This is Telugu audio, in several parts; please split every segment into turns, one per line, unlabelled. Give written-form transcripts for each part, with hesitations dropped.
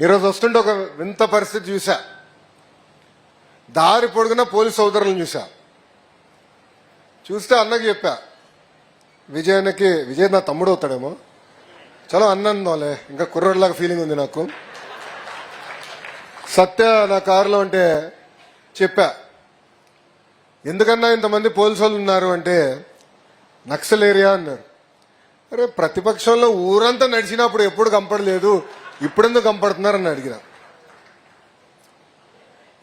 ఈరోజు వస్తుంటే ఒక వింత పరిస్థితి చూసా. దారి పొడుగున పోలీస్ సోదరులను చూస్తే అన్నకి చెప్పా, విజయ్ నా తమ్ముడు అవుతాడేమో, చలో అన్నందోలే, ఇంకా కుర్రోడ్లాగా ఫీలింగ్ ఉంది నాకు. సత్య నా కారులో అంటే చెప్పా, ఎందుకన్నా ఇంతమంది పోలీసు వాళ్ళు ఉన్నారు అంటే నక్సల్ ఏరియా అన్నారు. అరే ప్రతిపక్షంలో ఊరంతా నడిచినప్పుడు ఎప్పుడు కంపడలేదు, ఇప్పుడెందుకు కంపడుతున్నారని అడిగిన.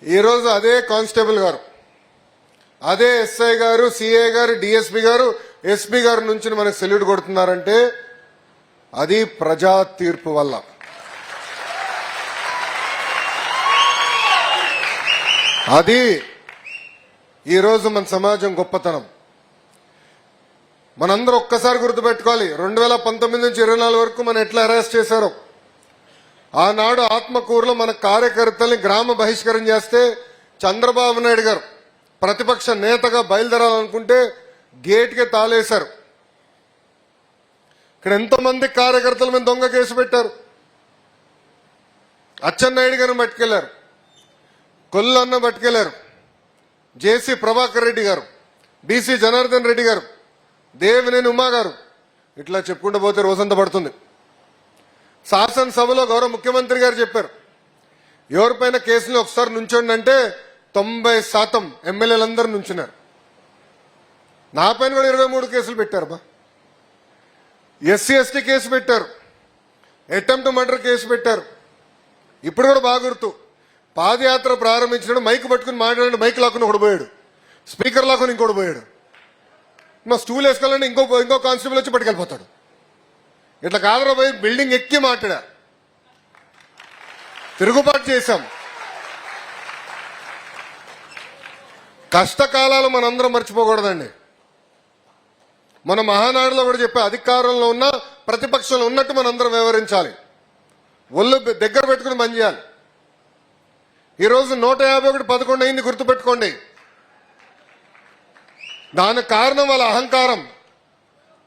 ఈరోజు అదే కానిస్టేబుల్ గారు, అదే ఎస్ఐ గారు, సిఐ గారు, డిఎస్పీ గారు, ఎస్పీ గారు నుంచి మనకు సెల్యూట్ కొడుతున్నారంటే అది ప్రజా తీర్పు వల్ల. అది ఈరోజు మన సమాజం గొప్పతనం. మనందరూ ఒక్కసారి గుర్తుపెట్టుకోవాలి, 2019 నుంచి 24 వరకు మనం ఎట్లా అరెస్ట్ చేశారో. ఆనాడు ఆత్మకూరులో మన కార్యకర్తల్ని గ్రామ బహిష్కరణ చేస్తే చంద్రబాబు నాయుడు గారు ప్రతిపక్ష నేతగా బయలుదేరాలనుకుంటే గేట్కే తాళేశారు. ఇక్కడ ఎంతోమంది కార్యకర్తల మీద దొంగ కేసు పెట్టారు. అచ్చెన్నాయుడు గారిని పట్టుకెళ్లారు, కొల్లన్న పట్టుకెళ్లారు, జేసీ ప్రభాకర్ రెడ్డి గారు, బీసీ జనార్దన్ రెడ్డి గారు, దేవినేని ఉమా గారు, ఇట్లా చెప్పుకుంటూ పోతే రోజంతా పడుతుంది. శాసనసభలో గౌరవ ముఖ్యమంత్రి గారు చెప్పారు, ఎవరిపైన కేసులు ఒకసారి నుంచోండి అంటే 90% ఎమ్మెల్యేలందరూ నుంచున్నారు. నా పైన కూడా 23 కేసులు పెట్టారు బా. ఎస్సీ ఎస్టీ కేసు పెట్టారు, అటెంప్ట్ మర్డర్ కేసు పెట్టారు. ఇప్పుడు కూడా బాగా గుర్తు, పాదయాత్ర ప్రారంభించినాడు, మైక్ పట్టుకుని మాట్లాడి మైక్ లాక్కుని ఒకడు పోయాడు, స్పీకర్ లాక్కుని ఇంకోటి పోయాడు. మా స్టూల్ వేసుకోవాలంటే ఇంకో కానిస్టేబుల్ వచ్చి పట్టుకెళ్ళిపోతాడు. ఇట్లా కాదరా పోయి బిల్డింగ్ ఎక్కి మాట్లాడా, తిరుగుబాటు చేశాం. కష్టకాలాలు మనందరం మర్చిపోకూడదండి. మన మహానాడులో కూడా చెప్పే, అధికారంలో ఉన్న ప్రతిపక్షంలో ఉన్నట్టు మనందరం వ్యవహరించాలి, ఒళ్ళు దగ్గర పెట్టుకుని పని చేయాలి. ఈరోజు 151 11 అయింది, గుర్తుపెట్టుకోండి. దానికి కారణం వాళ్ళ అహంకారం.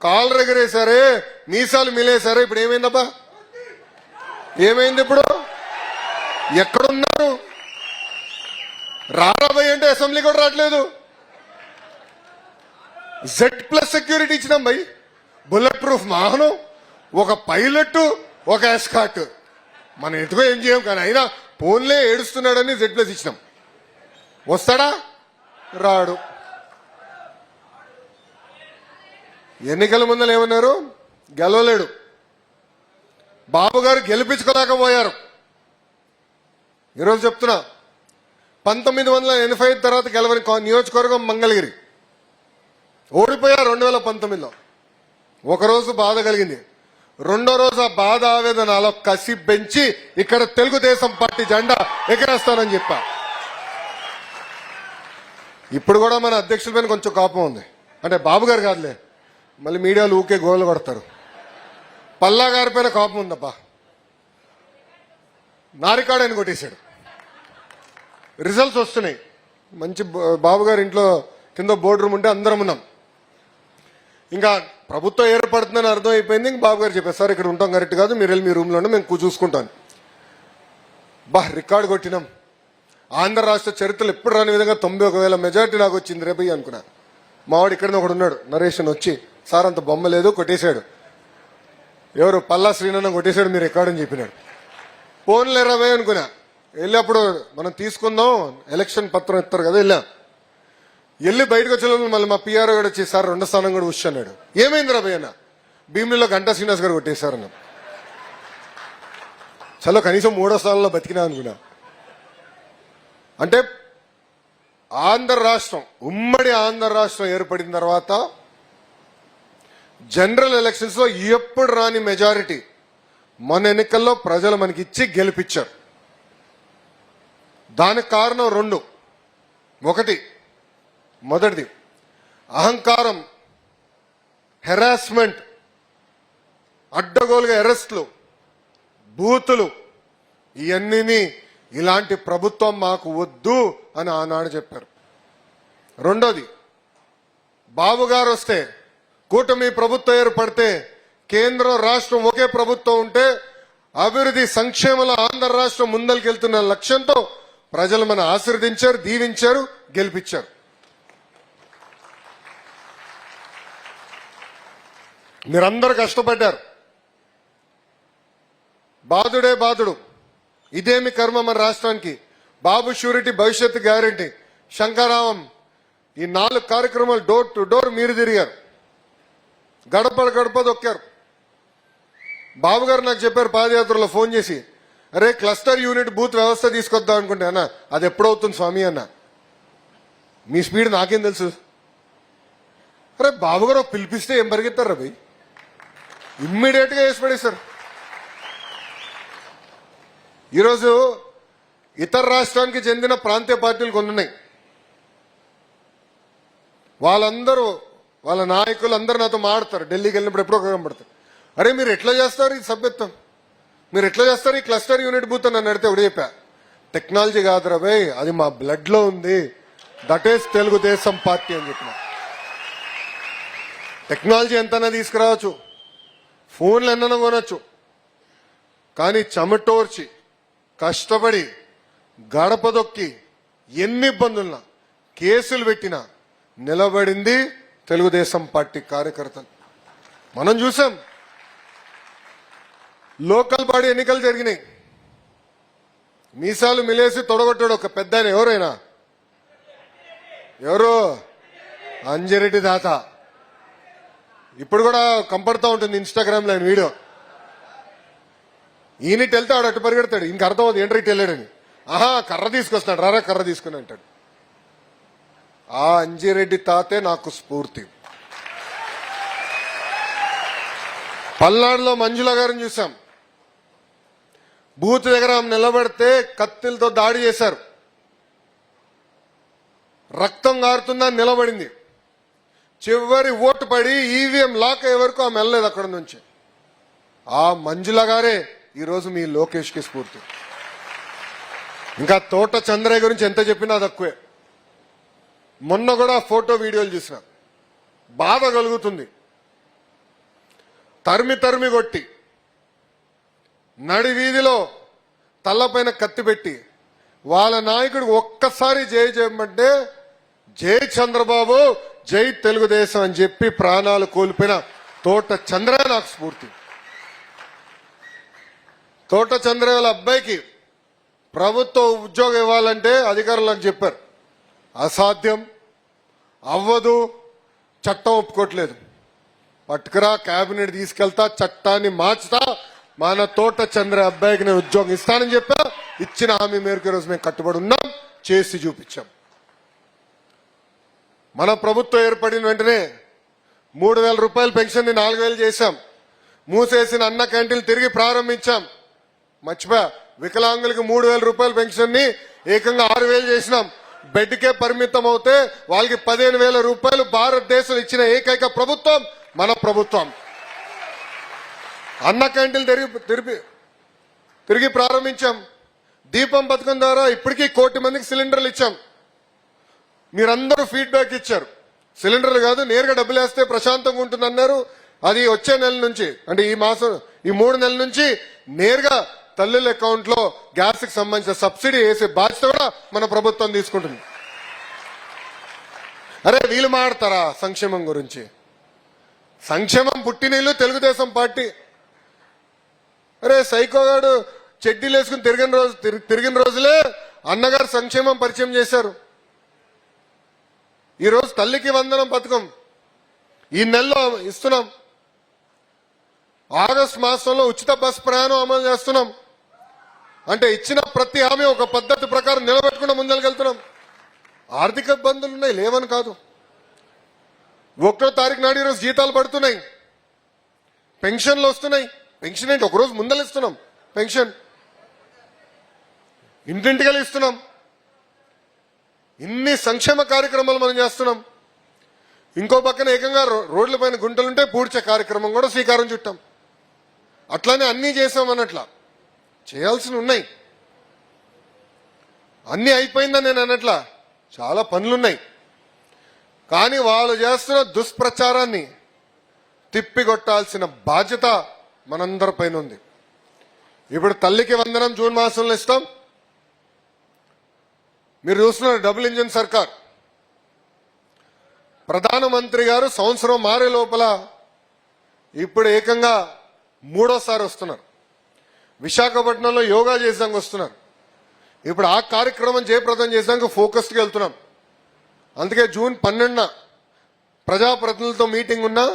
కాళ్ళు ఎగరేశారే, మీసాలు మిలేశారే. ఇప్పుడు ఏమైందబ్బా, ఏమైంది? ఇప్పుడు ఎక్కడున్నారు? రారాబోయ్ అంటే అసెంబ్లీ కూడా రావట్లేదు. Z+ సెక్యూరిటీ ఇచ్చినాం భయ్, బుల్లెట్ ప్రూఫ్ వాహనం, ఒక పైలట్, ఒక ఎస్కాట్. మనం ఎటుకో ఏం చేయం, కానీ అయినా ఫోన్లే ఏడుస్తున్నాడని Z+ ఇచ్చినాం. వస్తాడా? రాడు. ఎన్నికల ముందర ఏమన్నారు? గెలవలేడు. బాబు గారు గెలిపించుకోలేకపోయారు. ఈరోజు చెప్తున్నా, 1985 తర్వాత గెలవని నియోజకవర్గం మంగళగిరి, ఓడిపోయారు 2019లో. ఒకరోజు బాధ కలిగింది, రెండో రోజు ఆ బాధ ఆవేదన అలా కసి పెంచి ఇక్కడ తెలుగుదేశం పార్టీ జెండా ఎగరేస్తానని చెప్పా. ఇప్పుడు కూడా మన అధ్యక్షుల పైన కొంచెం కోపం ఉంది. అంటే బాబు గారు కాదులే, మళ్ళీ మీడియాలు ఊకే గోలు కొడతారు. పల్లా గారి పైన కోపం ఉందబ్బా, నారికాడని కొట్టేశాడు. రిజల్ట్స్ వస్తున్నాయి. మంచి బాబు గారి ఇంట్లో కింద బోర్డు రూమ్ ఉంటే అందరం ఉన్నాం. ఇంకా ప్రభుత్వం ఏర్పడుతుందని అర్థమైపోయింది. ఇంక బాబు గారు చెప్పారు, సార్ ఇక్కడ ఉంటాం కరెక్ట్ కాదు, మీరు వెళ్ళి మీ రూమ్లో ఉంటే మేము చూసుకుంటాను. రికార్డు కొట్టినాం. ఆంధ్ర రాష్ట్ర చరిత్రలు ఎప్పుడు రాని విధంగా 91,000 మెజార్టీ నాకు వచ్చింది రేపయ్య అనుకున్నా. మావాడు ఇక్కడనే ఒకడు ఉన్నాడు, నరేషన్, వచ్చి సార్ అంత బొమ్మ లేదు, కొట్టేశాడు. ఎవరు? పల్లా శ్రీనన్న కొట్టేశాడు, మీరు రికార్డు చెప్పినాడు. ఫోన్లు 20 అనుకున్నా. వెళ్ళినప్పుడు మనం తీసుకుందాం, ఎలక్షన్ పత్రం ఇస్తారు కదా, వెళ్ళి బయటకు వచ్చే మళ్ళీ మా పిఆర్ఓ కూడా వచ్చి, సార్ 2వ స్థానం కూడా ఉష్ అన్నాడు. ఏమైంది రాబోయ్ అన్న? భీమిలిలో గంటా శ్రీనివాస్ గారు కొట్టేశారన్న. చలో కనీసం 3వ స్థానంలో బతికినా అనుకున్నా. అంటే ఆంధ్ర రాష్ట్రం, ఉమ్మడి ఆంధ్ర రాష్ట్రం ఏర్పడిన తర్వాత జనరల్ ఎలక్షన్స్ లో ఎప్పుడు రాని మెజారిటీ మన ఎన్నికల్లో ప్రజలు మనకి ఇచ్చి గెలిపించారు. దానికి కారణం 2. మొదటిది అహంకారం, హెరాస్మెంట్, అడ్డగోలుగా అరెస్టులు, బూతులు, ఇవన్నీ ఇలాంటి ప్రభుత్వం మాకు వద్దు అని ఆనాడు చెప్పారు. 2వది, బాబు గారు వస్తే, కూటమి ప్రభుత్వం ఏర్పడితే, కేంద్రం రాష్ట్రం ఒకే ప్రభుత్వం ఉంటే అభివృద్ధి సంక్షేమంలో ఆంధ్ర రాష్ట్రం ముందరికెళ్తున్న లక్ష్యంతో ప్రజలు మన ఆశీర్వదించారు, దీవించారు, గెలిపించారు. మీరందరూ కష్టపడ్డారు. బాధుడే బాధుడు, ఇదేమి కర్మ మన రాష్ట్రానికి, బాబు షూరిటీ, భవిష్యత్తు గ్యారంటీ, శంకరావం, ఈ 4 కార్యక్రమాలు డోర్ టు డోర్ మీరు తిరిగారు, గడప గడప దొక్కారు. బాబు గారు నాకు చెప్పారు పాదయాత్రలో ఫోన్ చేసి, అరే క్లస్టర్ యూనిట్ బూత్ వ్యవస్థ తీసుకొద్దాం అనుకుంటే అన్న అది ఎప్పుడవుతుంది స్వామి అన్న. మీ స్పీడ్ నాకేం తెలుసు. అరే బాబు గారు పిలిపిస్తే ఏం పరిగెత్తారు రవి, ఇమ్మీడియట్ గా వేసి పడేశారు. ఈరోజు ఇతర రాష్ట్రానికి చెందిన ప్రాంతీయ పార్టీలు కొన్ని ఉన్నాయి. వాళ్ళందరూ వాళ్ళ నాయకులు అందరూ నాతో మాడతారు, ఢిల్లీకి వెళ్ళినప్పుడు ఎప్పుడో కనబడతారు. అరే మీరు ఎట్లా చేస్తారు ఈ సభ్యత్వం, మీరు ఎట్లా చేస్తారు ఈ క్లస్టర్ యూనిట్ బూత్ అని నన్ను అడిగితే ఒకటి చెప్పా, టెక్నాలజీ కాదురా భయ్, అది మా బ్లడ్ లో ఉంది, దట్ ఈస్ తెలుగుదేశం పార్టీ అని చెప్పిన. టెక్నాలజీ ఎంతైనా తీసుకురావచ్చు, ఫోన్లు ఎన్నైనా కొనొచ్చు, కానీ చెమటోర్చి కష్టపడి గడప దొక్కి ఎన్ని ఇబ్బందులున్నా కేసులు పెట్టినా నిలబడింది తెలుగుదేశం పార్టీ కార్యకర్తలు. మనం చూసాం, లోకల్ బాడీ ఎన్నికలు జరిగినాయి, మీసాలు మిలేసి తొడగొట్టాడు ఒక పెద్ద ఆయన, ఎవరైనా ఎవరు, అంజిరెడ్డి తాత. ఇప్పుడు కూడా కంపడుతూ ఉంటుంది ఇన్స్టాగ్రామ్ లో వీడియో. ఈయనటి వెళ్తే ఆడు అటు పరిగెడతాడు, ఇంక అర్థం అవుతుంది ఏంట్రీ వెళ్ళాడని. ఆహా కర్ర తీసుకొస్తున్నాడు, రారా కర్ర తీసుకుని అంటాడు. ఆ అంజిరెడ్డి తాతే నాకు స్ఫూర్తి. పల్నాడులో మంజుల గారిని చూసాం, బూత్ దగ్గర నిలబడితే కత్తిలతో దాడి చేశారు, రక్తం గారుతుందని నిలబడింది. చివరి ఓటు పడి ఈవీఎం లాక్ అయ్యే వరకు ఆమె వెళ్ళలేదు అక్కడ నుంచి. ఆ మంజుల గారే ఈరోజు మీ లోకేష్ కి స్ఫూర్తి. ఇంకా తోట చంద్రయ్య గురించి ఎంత చెప్పినా తక్కువే. మొన్న కూడా ఫోటో వీడియోలు చూసిన, బాధ కలుగుతుంది. తరిమి తరిమి కొట్టి నడి వీధిలో తల్లపైన కత్తి పెట్టి వాళ్ళ నాయకుడు ఒక్కసారి జై చేయమంటే జై చంద్రబాబు, జై తెలుగుదేశం అని చెప్పి ప్రాణాలు కోల్పోయిన తోట చంద్రయ్య నాకు స్ఫూర్తి. తోట చంద్రయ్య వాళ్ళ అబ్బాయికి ప్రభుత్వ ఉద్యోగం ఇవ్వాలంటే అధికారులు నాకు చెప్పారు, అసాధ్యం, అవ్వదు, చట్టం ఒప్పుకోవట్లేదు. పట్టుకురా, కేబినెట్ తీసుకెళ్తా, చట్టాన్ని మార్చుతా, మన తోట చంద్ర అబ్బాయికి నేను ఉద్యోగం ఇస్తానని చెప్పా. ఇచ్చిన హామీ మేరకు ఈరోజు మేము కట్టుబడి ఉన్నాం, చేసి చూపించాం. మన ప్రభుత్వం ఏర్పడిన వెంటనే 3,000 రూపాయల పెన్షన్ ని 4,000 చేశాం. మూసేసిన అన్న క్యాంటీన్లు తిరిగి ప్రారంభించాం. మర్చిపోయా, వికలాంగులకి 3,000 రూపాయల పెన్షన్ ని ఏకంగా 6,000 చేసినాం. బెడ్కే పరిమితం అవుతే వాళ్ళకి 15,000 రూపాయలు భారతదేశం ఇచ్చిన ఏకైక ప్రభుత్వం మన ప్రభుత్వం. అన్న క్యాంటీన్లు తిరిగి ప్రారంభించాం. దీపం పథకం ద్వారా ఇప్పటికీ 1 కోటి మందికి సిలిండర్లు ఇచ్చాం. మీరందరూ ఫీడ్బ్యాక్ ఇచ్చారు, సిలిండర్లు కాదు నేరుగా డబ్బులు వేస్తే ప్రశాంతంగా ఉంటుందన్నారు. అది వచ్చే నెల నుంచి, అంటే ఈ 3 నెలల నుంచి నేరుగా తల్లుల అకౌంట్ లో గ్యాస్ కి సంబంధించిన సబ్సిడీ వేసే బాధ్యత కూడా మన ప్రభుత్వం తీసుకుంటుంది. అరే వీళ్ళు మాడతారా సంక్షేమం గురించి? సంక్షేమం పుట్టినీళ్ళు తెలుగుదేశం పార్టీ. అరే సైకోగాడు చెడ్డీలు వేసుకుని తిరిగిన రోజులే అన్నగారు సంక్షేమం పరిచయం చేశారు. ఈరోజు తల్లికి వందనం పథకం ఈ నెలలో ఇస్తున్నాం. ఆగస్టు మాసంలో ఉచిత బస్ ప్రయాణం అమలు చేస్తున్నాం. అంటే ఇచ్చిన ప్రతి హామీ ఒక పద్ధతి ప్రకారం నిలబెట్టుకుని ముందరికెళ్తున్నాం. ఆర్థిక ఇబ్బందులు ఉన్నాయి, లేవని కాదు. 1వ తారీఖు నాడు ఈరోజు జీతాలు పడుతున్నాయి, పెన్షన్లు వస్తున్నాయి. పెన్షన్ ఏంటి, ఒకరోజు ముందలు ఇస్తున్నాం. పెన్షన్ ఇంటింటికి ఇస్తున్నాం. ఇన్ని సంక్షేమ కార్యక్రమాలు మనం చేస్తున్నాం. ఇంకో పక్కన ఏకంగా రోడ్ల పైన గుంటలుంటే పూడ్చే కార్యక్రమం కూడా శ్రీకారం చుట్టాం. అట్లానే అన్నీ చేసామన్నట్లా చేయాల్సి ఉన్నాయి. అన్నీ అయిపోయిందని నేను అన్నట్లా చాలా పనులున్నాయి. కానీ వాళ్ళు చేస్తున్న దుష్ప్రచారాన్ని తిప్పికొట్టాల్సిన బాధ్యత మనందరిపైన ఉంది. ఇప్పుడు తల్లికి వందనం జూన్ మాసంలో ఇస్తాం. మీరు చూస్తున్నారు డబుల్ ఇంజిన్ సర్కార్. ప్రధానమంత్రి గారు సంవత్సరం మారే లోపల ఇప్పుడు ఏకంగా మూడోసారి వస్తున్నారు. విశాఖపట్నంలో యోగా చేసాక వస్తున్నారు. ఇప్పుడు ఆ కార్యక్రమం జయప్రదం చేసాక ఫోకస్డ్గా వెళ్తున్నాం. అందుకే జూన్ 12న ప్రజాప్రతినిధులతో మీటింగ్ ఉన్నా,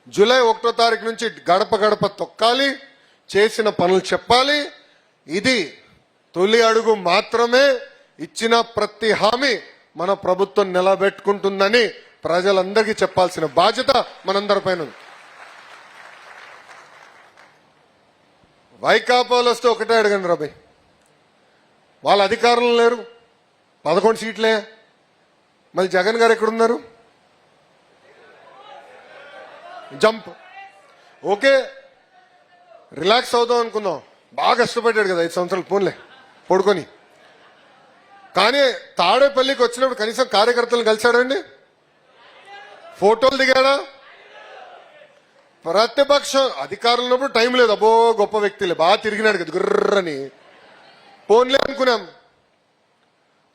జూలై 1వ తారీఖు నుంచి గడప గడప తొక్కాలి, చేసిన పనులు చెప్పాలి. ఇది తొలి అడుగు మాత్రమే. ఇచ్చిన ప్రతి హామీ మన ప్రభుత్వం నిలబెట్టుకుంటుందని ప్రజలందరికీ చెప్పాల్సిన బాధ్యత మనందరిపైన ఉంది. వైకాపాలు వస్తే ఒకటే అడగండి రాబాయ్, వాళ్ళ అధికారంలో లేరు, 11 సీట్లే. మళ్ళీ జగన్ గారు ఎక్కడున్నారు? జంప్. ఓకే, రిలాక్స్ అవుదాం అనుకుందాం. బాగా కష్టపడ్డాడు కదా 5 సంవత్సరాలు, పోన్లే పడుకొని. కానీ తాడేపల్లికి వచ్చినప్పుడు కనీసం కార్యకర్తలను కలిశాడండి? ఫోటోలు దిగాడా? ప్రతిపక్షం అధికారంలో ఉన్నప్పుడు టైం లేదు. అబ్బో గొప్ప వ్యక్తులే, బాగా తిరిగినాడు కదా గుర్రని, పోన్లే అనుకున్నాం.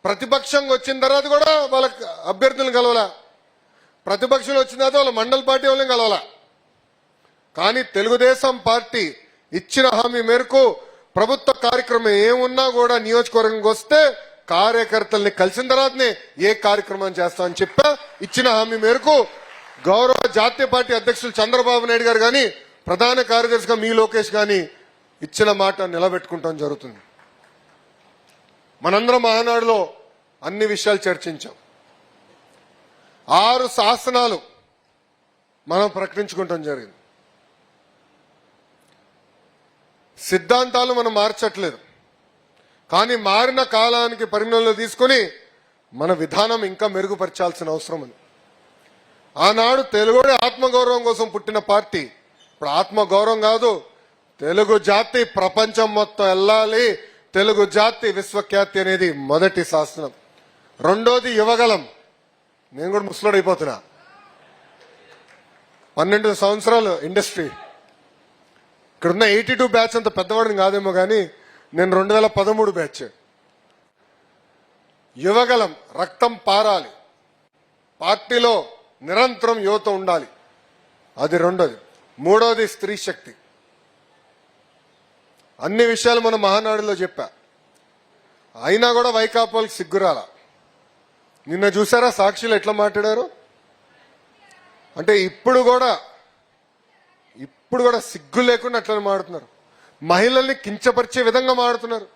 ప్రతిపక్షంగా వచ్చిన తర్వాత కూడా వాళ్ళ అభ్యర్థులను కలవాలా, ప్రతిపక్షంలో వచ్చిన తర్వాత వాళ్ళ మండల పార్టీ వాళ్ళని కలవాలా. కానీ తెలుగుదేశం పార్టీ ఇచ్చిన హామీ మేరకు ప్రభుత్వ కార్యక్రమం ఏమున్నా కూడా నియోజకవర్గంకి వస్తే కార్యకర్తల్ని కలిసిన తర్వాతనే ఏ కార్యక్రమం చేస్తామని చెప్పా. ఇచ్చిన హామీ మేరకు గౌరవ జాతీయ పార్టీ అధ్యక్షులు చంద్రబాబు నాయుడు గారు కానీ, ప్రధాన కార్యదర్శిగా మీ లోకేష్ కానీ ఇచ్చిన మాట నిలబెట్టుకుంటాం జరుగుతుంది. మనందరం మహానాడులో అన్ని విషయాలు చర్చించాం. 6 శాసనాలు మనం ప్రకటించుకుంటాం జరిగింది. సిద్ధాంతాలు మనం మార్చట్లేదు, కానీ మారిన కాలానికి పరిగణనలో తీసుకొని మన విధానం ఇంకా మెరుగుపరచాల్సిన అవసరం ఉంది. ఆనాడు తెలుగుడి ఆత్మగౌరవం కోసం పుట్టిన పార్టీ ఇప్పుడు ఆత్మగౌరవం కాదు, తెలుగు జాతి ప్రపంచం మొత్తం వెళ్ళాలి, తెలుగు జాతి విశ్వఖ్యాతి అనేది మొదటి శాసనం. రెండోది యువగలం. నేను కూడా ముసలోడైపోతున్నా, 12 సంవత్సరాలు ఇండస్ట్రీ. ఇక్కడున్న 82 బ్యాచ్ అంత పెద్దవాడిని కాదేమో కానీ నేను 2013 బ్యాచ్. యువగలం, రక్తం పారాలి, పార్టీలో నిరంతరం యువత ఉండాలి, అది రెండోది. మూడోది స్త్రీ శక్తి. అన్ని విషయాలు మన మహానాడులో చెప్పా. అయినా కూడా వైకాపాలకు సిగ్గురాల. నిన్న చూసారా సాక్షులు ఎట్లా మాట్లాడారు? అంటే ఇప్పుడు కూడా సిగ్గు లేకుండా అట్లా మాడుతున్నారు. మహిళల్ని కించపరిచే విధంగా మాడుతున్నారు.